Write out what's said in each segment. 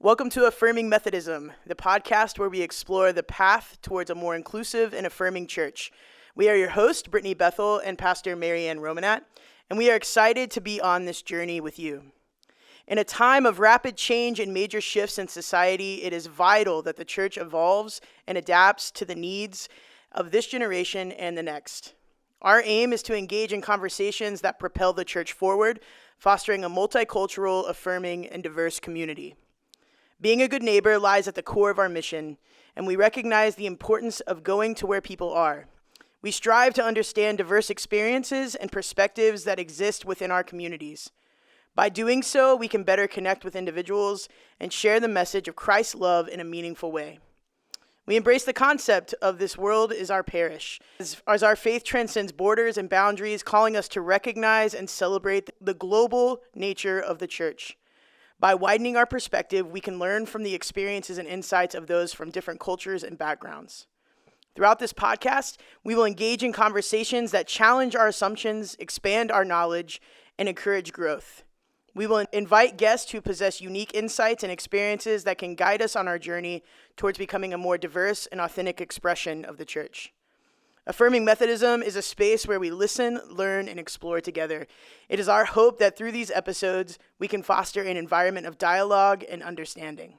Welcome to Affirming Methodism, the podcast where we explore the path towards a more inclusive and affirming church. We are your hosts, Brittany Bethel and Pastor Marianne Romanat, and we are excited to be on this journey with you. In a time of rapid change and major shifts in society, it is vital that the church evolves and adapts to the needs of this generation and the next. Our aim is to engage in conversations that propel the church forward, fostering a multicultural, affirming, and diverse community. Being a good neighbor lies at the core of our mission, and we recognize the importance of going to where people are. We strive to understand diverse experiences and perspectives that exist within our communities. By doing so, we can better connect with individuals and share the message of Christ's love in a meaningful way. We embrace the concept of this world is our parish, as our faith transcends borders and boundaries, calling us to recognize and celebrate the global nature of the church. By widening our perspective, we can learn from the experiences and insights of those from different cultures and backgrounds. Throughout this podcast, we will engage in conversations that challenge our assumptions, expand our knowledge, and encourage growth. We will invite guests who possess unique insights and experiences that can guide us on our journey towards becoming a more diverse and authentic expression of the church. Affirming Methodism is a space where we listen, learn, and explore together. It is our hope that through these episodes, we can foster an environment of dialogue and understanding.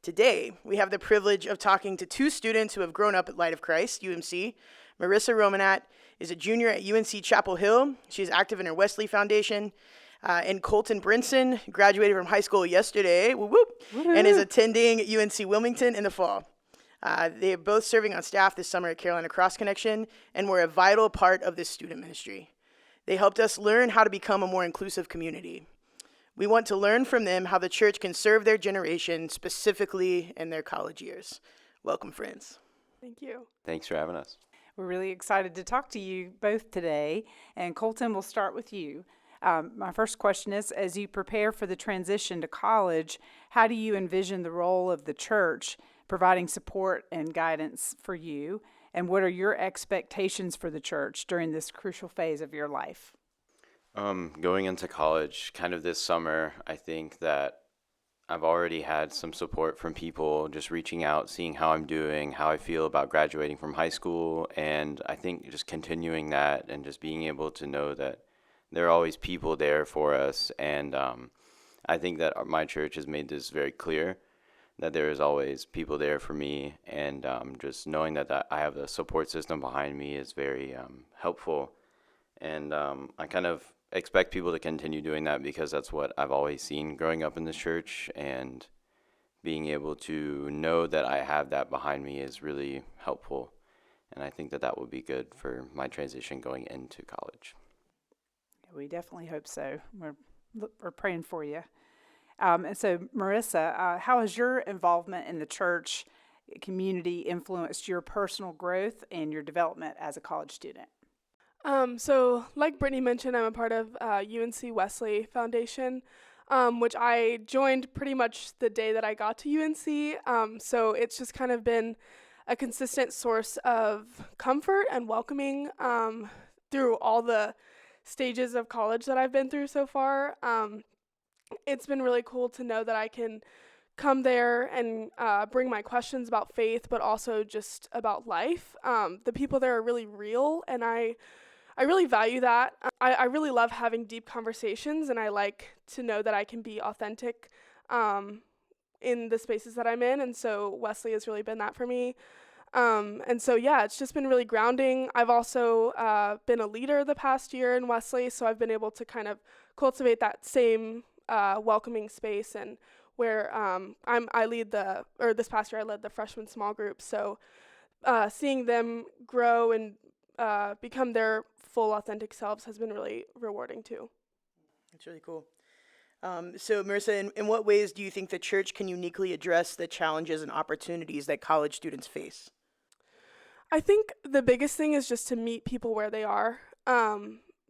Today, we have the privilege of talking to two students who have grown up at Light of Christ, UMC. Marissa Romanat is a junior at UNC Chapel Hill. She's active in her Wesley Foundation. And Colton Brinson graduated from high school yesterday, and is attending UNC Wilmington in the fall. They are both serving on staff this summer at Carolina Cross Connection and were a vital part of this student ministry. They helped us learn how to become a more inclusive community. We want to learn from them how the church can serve their generation, specifically in their college years. Welcome, friends. Thank you. Thanks for having us. We're really excited to talk to you both today. And Colton, we'll start with you. My first question is, as you prepare for the transition to college, how do you envision the role of the church providing support and guidance for you? And what are your expectations for the church during this crucial phase of your life? Going into college, kind of this summer, I think that I've already had some support from people just reaching out, seeing how I'm doing, how I feel about graduating from high school. And I think just continuing that and just being able to know that there are always people there for us, and I think that my church has made this very clear, that there is always people there for me, and just knowing that I have a support system behind me is very helpful, and I kind of expect people to continue doing that because that's what I've always seen growing up in the church, and being able to know that I have that behind me is really helpful, and I think that that would be good for my transition going into college. We definitely hope so. We're praying for you. And so, Marissa, how has your involvement in the church community influenced your personal growth and your development as a college student? So like Brittany mentioned, I'm a part of UNC Wesley Foundation, which I joined pretty much the day that I got to UNC. So it's just kind of been a consistent source of comfort and welcoming through all the stages of college that I've been through so far. It's been really cool to know that I can come there and bring my questions about faith, but also just about life. The people there are really real, and I really value that. I really love having deep conversations, and I like to know that I can be authentic in the spaces that I'm in, and so Wesley has really been that for me. And so, yeah, it's just been really grounding. I've also been a leader the past year in Wesley, so I've been able to kind of cultivate that same welcoming space, and where this past year I led the freshman small group. So seeing them grow and become their full authentic selves has been really rewarding too. That's really cool. So Marissa, in what ways do you think the church can uniquely address the challenges and opportunities that college students face? I think the biggest thing is just to meet people where they are.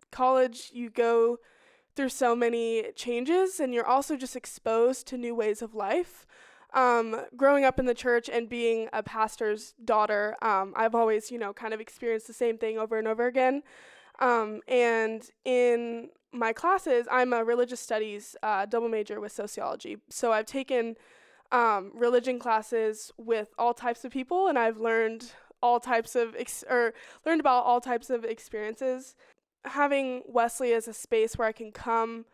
College, you go through so many changes, and you're also just exposed to new ways of life. Growing up in the church and being a pastor's daughter, I've always, kind of experienced the same thing over and over again. And in my classes, I'm a religious studies double major with sociology. So I've taken religion classes with all types of people, and I've learned all types of learned about all types of experiences. Having Wesley as a space where I can come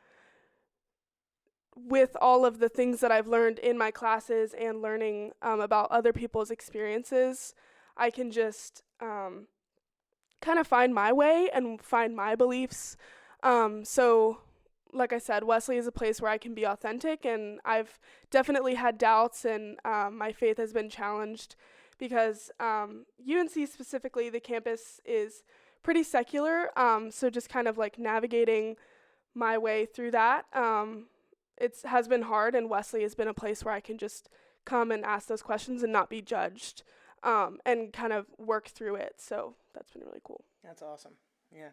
with all of the things that I've learned in my classes and learning about other people's experiences, I can just kind of find my way and find my beliefs. So, like I said, Wesley is a place where I can be authentic, and I've definitely had doubts, and my faith has been challenged because UNC specifically, the campus is pretty secular, so just kind of like navigating my way through that. It has been hard, and Wesley has been a place where I can just come and ask those questions and not be judged, and kind of work through it. So that's been really cool. That's awesome. Yeah.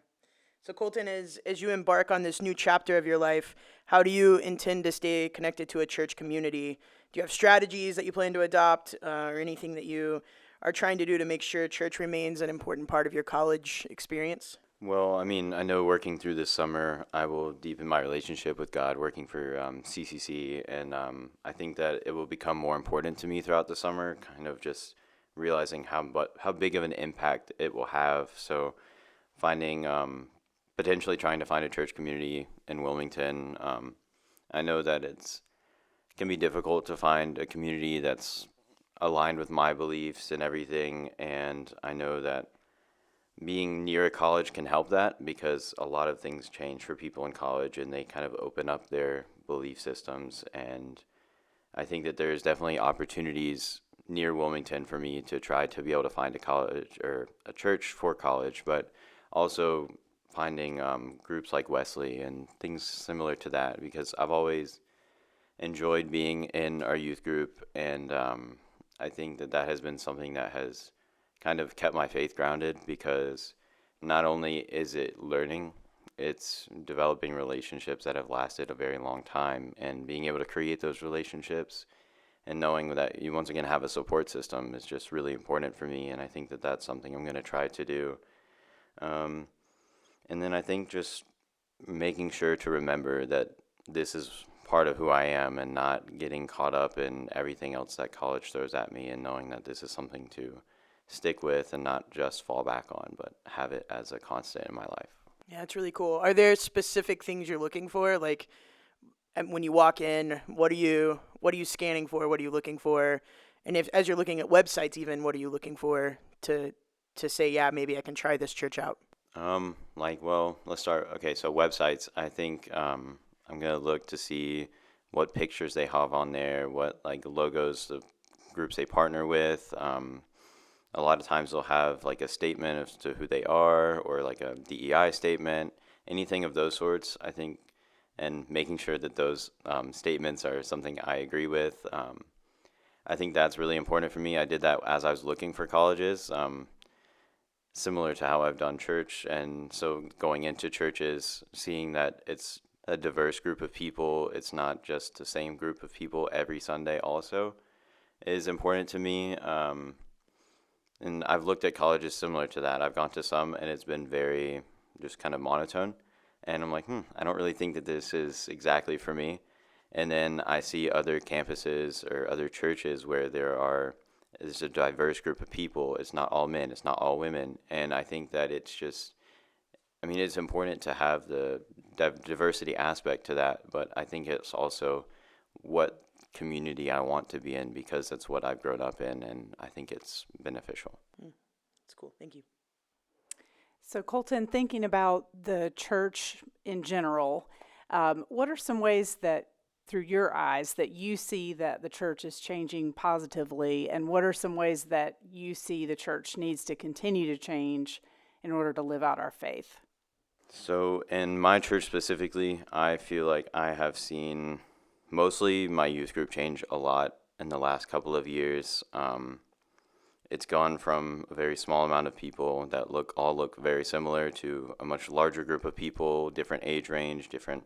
So Colton, as you embark on this new chapter of your life, how do you intend to stay connected to a church community? Do you have strategies that you plan to adopt, or anything that you are trying to do to make sure church remains an important part of your college experience? Well, I mean, I know working through this summer, I will deepen my relationship with God working for CCC, and I think that it will become more important to me throughout the summer, kind of just realizing how big of an impact it will have. So finding, potentially trying to find a church community in Wilmington. I know that it can be difficult to find a community that's aligned with my beliefs and everything, and I know that being near a college can help that because a lot of things change for people in college and they kind of open up their belief systems. And I think that there's definitely opportunities near Wilmington for me to try to be able to find a college or a church for college, but also finding groups like Wesley and things similar to that, because I've always enjoyed being in our youth group, and I think that has been something that has kind of kept my faith grounded, because not only is it learning, it's developing relationships that have lasted a very long time, and being able to create those relationships and knowing that you once again have a support system is just really important for me, and I think that that's something I'm going to try to do. And then I think just making sure to remember that this is part of who I am and not getting caught up in everything else that college throws at me, and knowing that this is something to stick with and not just fall back on, but have it as a constant in my life. Yeah, it's really cool. Are there specific things you're looking for? Like, when you walk in, what are you scanning for? What are you looking for? And as you're looking at websites, even, what are you looking for to say, yeah, maybe I can try this church out? Let's start. Okay, so websites, I think I'm going to look to see what pictures they have on there, what logos of groups they partner with. A lot of times they'll have a statement as to who they are, or a DEI statement, anything of those sorts, I think, and making sure that those statements are something I agree with. I think that's really important for me. I did that as I was looking for colleges, similar to how I've done church. And so going into churches, seeing that it's a diverse group of people, it's not just the same group of people every Sunday also, is important to me. And I've looked at colleges similar to that. I've gone to some, and it's been very just kind of monotone. And I'm like, I don't really think that this is exactly for me. And then I see other campuses or other churches where there's a diverse group of people. It's not all men, it's not all women. And I think that it's important to have the diversity aspect to that, but I think it's also what community I want to be in, because that's what I've grown up in, and I think it's beneficial. That's cool. Thank you. So Colton, thinking about the church in general, what are some ways that, through your eyes, that you see that the church is changing positively, and what are some ways that you see the church needs to continue to change in order to live out our faith? So in my church specifically, I feel like I have seen mostly my youth group change a lot in the last couple of years. It's gone from a very small amount of people that all look very similar to a much larger group of people, different age range, different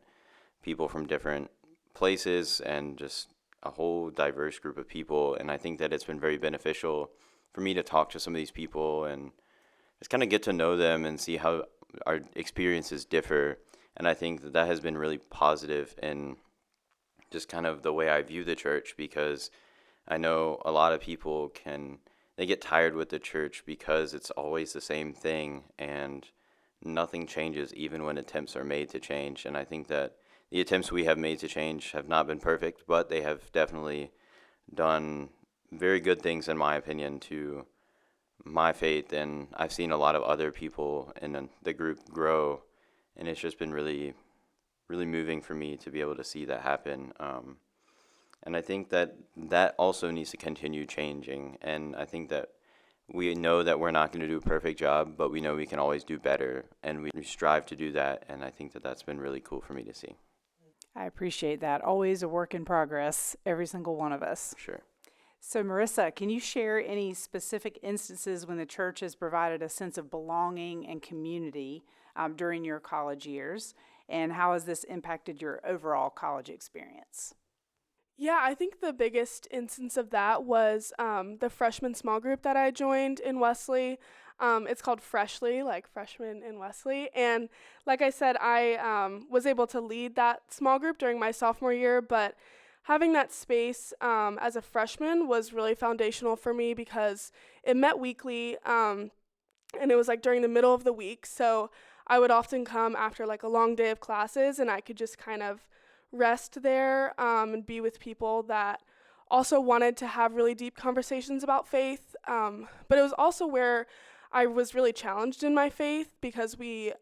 people from different places, and just a whole diverse group of people. And I think that it's been very beneficial for me to talk to some of these people and just kind of get to know them and see how our experiences differ. And I think that has been really positive in just kind of the way I view the church, because I know a lot of people they get tired with the church because it's always the same thing and nothing changes even when attempts are made to change. And I think that the attempts we have made to change have not been perfect, but they have definitely done very good things, in my opinion, to my faith. And I've seen a lot of other people in the group grow, and it's just been really, really moving for me to be able to see that happen. And I think that also needs to continue changing. And I think that we know that we're not going to do a perfect job, but we know we can always do better, and we strive to do that. And I think that that's been really cool for me to see. I appreciate that. Always a work in progress, every single one of us. Sure. So, Marissa, can you share any specific instances when the church has provided a sense of belonging and community during your college years? And how has this impacted your overall college experience? Yeah, I think the biggest instance of that was the freshman small group that I joined in Wesley. It's called Freshly, like freshman in Wesley. And like I said, I was able to lead that small group during my sophomore year, but having that space as a freshman was really foundational for me because it met weekly, and it was like during the middle of the week. So I would often come after like a long day of classes, and I could just kind of rest there and be with people that also wanted to have really deep conversations about faith. But it was also where I was really challenged in my faith because we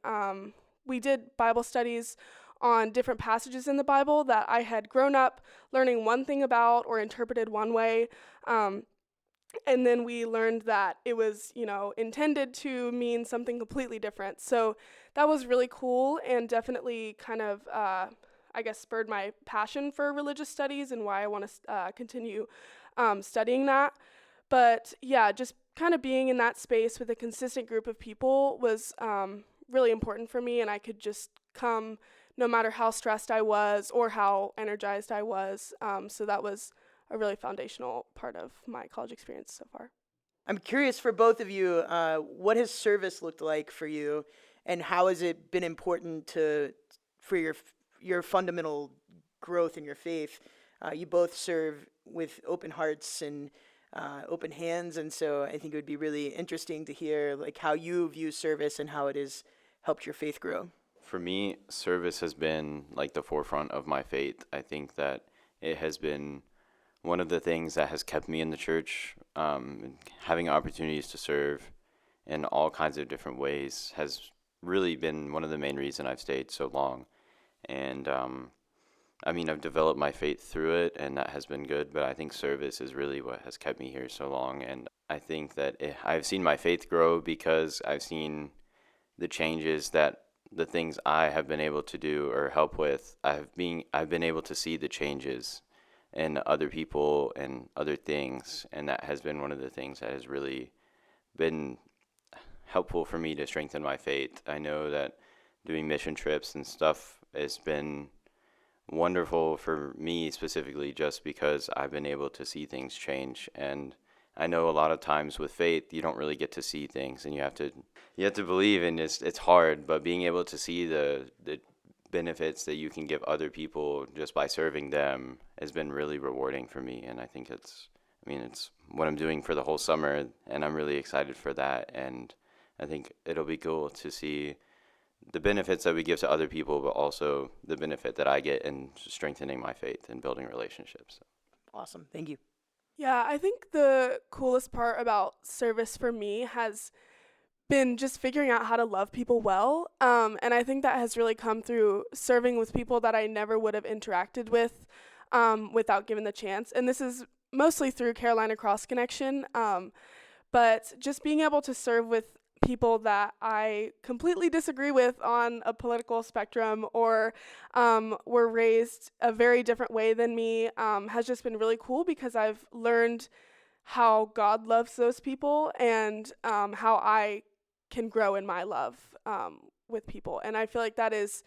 did Bible studies on different passages in the Bible that I had grown up learning one thing about or interpreted one way. And then we learned that it was, intended to mean something completely different. So that was really cool and definitely kind of, spurred my passion for religious studies and why I want to continue studying that. But yeah, just kind of being in that space with a consistent group of people was really important for me, and I could just come no matter how stressed I was or how energized I was. So that was a really foundational part of my college experience so far. I'm curious for both of you, what has service looked like for you, and how has it been important for your fundamental growth in your faith? You both serve with open hearts and open hands, and so I think it would be really interesting to hear like how you view service and how it has helped your faith grow. For me, service has been like the forefront of my faith. I think that it has been one of the things that has kept me in the church. Having opportunities to serve in all kinds of different ways has really been one of the main reasons I've stayed so long. And I've developed my faith through it, and that has been good, but I think service is really what has kept me here so long. And I think that I've seen my faith grow because I've seen the changes that the things I have been able to do or help with. I've been able to see the changes in other people and other things, and that has been one of the things that has really been helpful for me to strengthen my faith. I know that doing mission trips and stuff has been wonderful for me specifically just because I've been able to see things change. And I know a lot of times with faith you don't really get to see things, and you have to believe, and it's hard, but being able to see the benefits that you can give other people just by serving them has been really rewarding for me. And I think it's what I'm doing for the whole summer, and I'm really excited for that. And I think it'll be cool to see the benefits that we give to other people, but also the benefit that I get in strengthening my faith and building relationships. Awesome. Thank you. Yeah, I think the coolest part about service for me has been just figuring out how to love people well. And I think that has really come through serving with people that I never would have interacted with without given the chance. And this is mostly through Carolina Cross Connection. But just being able to serve with people that I completely disagree with on a political spectrum or were raised a very different way than me has just been really cool because I've learned how God loves those people and how I can grow in my love with people. And I feel like that is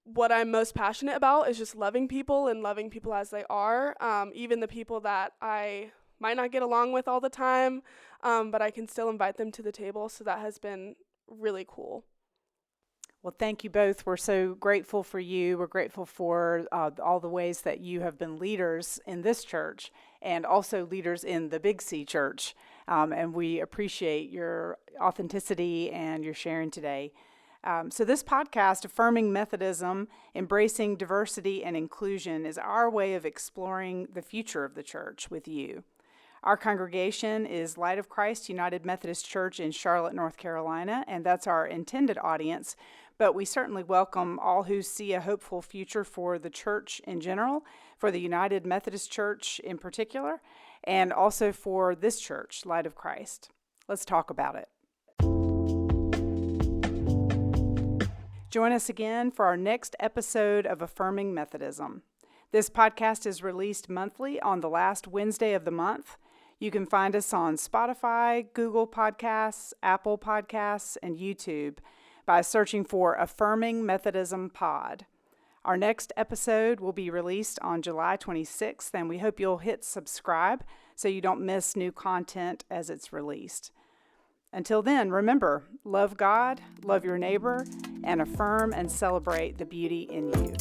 what I'm most passionate about, is just loving people and loving people as they are, even the people that I might not get along with all the time, but I can still invite them to the table. So that has been really cool. Well, thank you both. We're so grateful for you. We're grateful for all the ways that you have been leaders in this church and also leaders in the Big C Church. And we appreciate your authenticity and your sharing today. So this podcast, Affirming Methodism, Embracing Diversity and Inclusion, is our way of exploring the future of the church with you. Our congregation is Light of Christ United Methodist Church in Charlotte, North Carolina, and that's our intended audience. But we certainly welcome all who see a hopeful future for the church in general, for the United Methodist Church in particular, and also for this church, Light of Christ. Let's talk about it. Join us again for our next episode of Affirming Methodism. This podcast is released monthly on the last Wednesday of the month. You can find us on Spotify, Google Podcasts, Apple Podcasts, and YouTube by searching for Affirming Methodism Pod. Our next episode will be released on July 26th, and we hope you'll hit subscribe so you don't miss new content as it's released. Until then, remember, love God, love your neighbor, and affirm and celebrate the beauty in you.